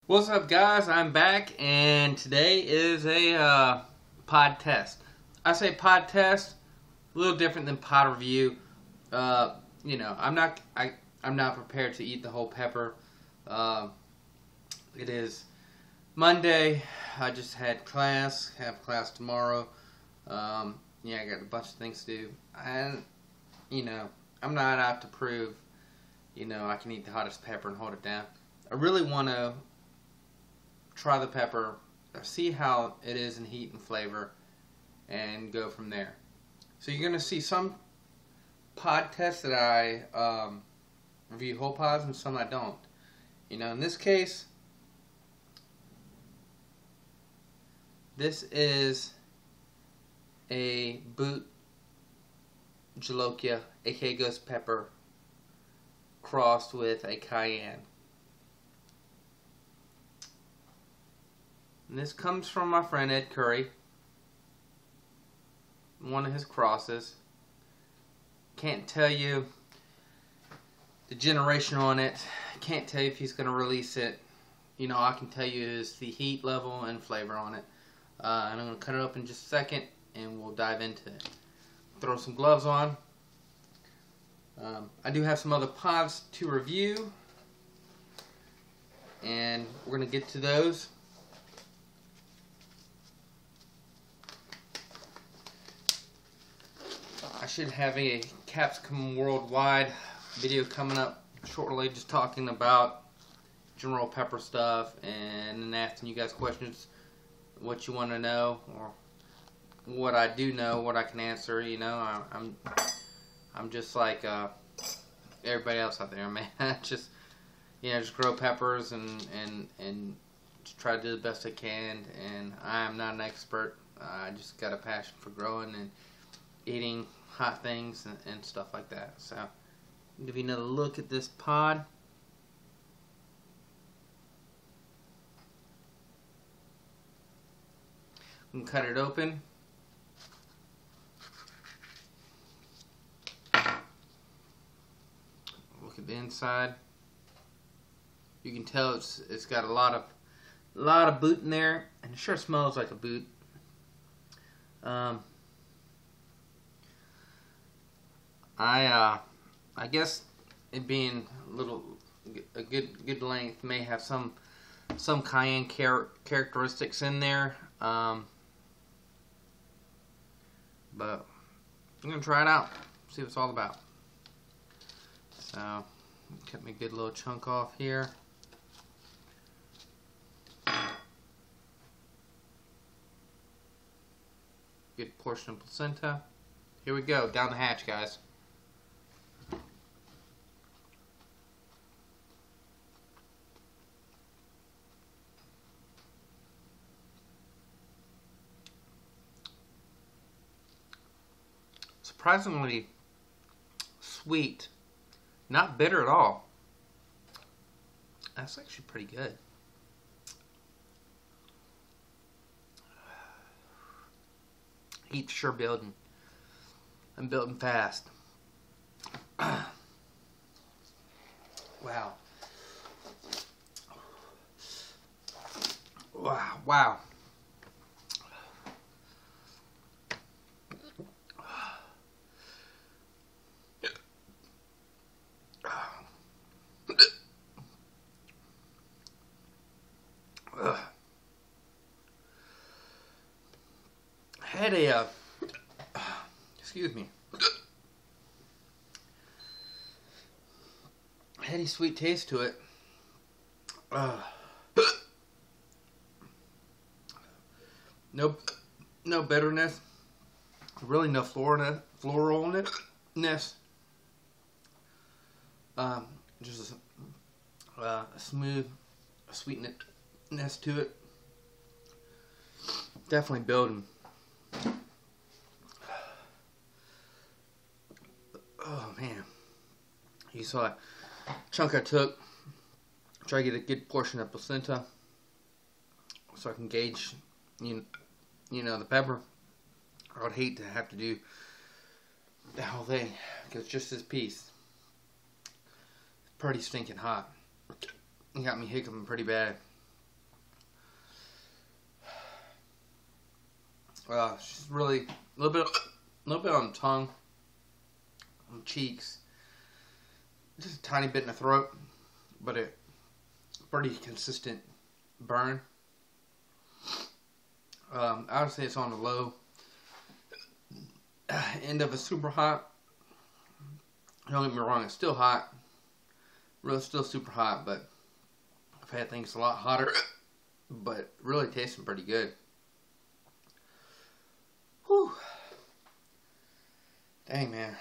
What's up, guys? I'm back, and today is a pod test. I say pod test, a little different than pod review. I'm not prepared to eat the whole pepper. Uh, it is Monday. I just had class. Have class tomorrow. I got a bunch of things to do, and I'm not out to prove. I can eat the hottest pepper and hold it down. I really want to try the pepper, see how it is in heat and flavor, and go from there. So you're going to see some pod tests that I review whole pods and some I don't. In this case, this is a Bhut Jolokia, aka ghost pepper, crossed with a Cayenne. And this comes from my friend Ed Curry. One of his crosses. Can't tell you the generation on it. Can't tell you if he's going to release it. I can tell you is the heat level and flavor on it. And I'm going to cut it up in just a second and we'll dive into it. Throw some gloves on. I do have some other pods to review. And we're going to get to those. I should have a Capsicum Worldwide video coming up shortly, just talking about general pepper stuff and then asking you guys questions, what you want to know, or what I do know, what I can answer. I'm just like everybody else out there, man. just grow peppers and just try to do the best I can. And I'm not an expert. I just got a passion for growing and eating hot things and stuff like that. So, I'll give you another look at this pod. We can cut it open. Look at the inside. You can tell it's got a lot of Bhut in there, and it sure smells like a Bhut. I guess it being a good length may have some Cayenne characteristics in there, but I'm gonna try it out, see what it's all about. So, cut me a good little chunk off here. Good portion of placenta. Here we go, down the hatch, guys. Surprisingly sweet, not bitter at all. That's actually pretty good. Heat's sure building. I'm building fast. Wow. Wow. Had a excuse me, had a sweet taste to it. No bitterness, really no floralness. Just a smooth sweetness to it. Definitely building. Oh man, you saw that chunk I took. Try to get a good portion of placenta so I can gauge, the pepper. I would hate to have to do the whole thing because just this piece, pretty stinking hot. It got me hiccuping pretty bad. It's just really a little bit on the tongue, on the cheeks, just a tiny bit in the throat, but a pretty consistent burn. I would say it's on the low end of a super hot. Don't get me wrong, it's still hot. Really still super hot, but I've had things a lot hotter, but really tasting pretty good. Whew. Dang, man.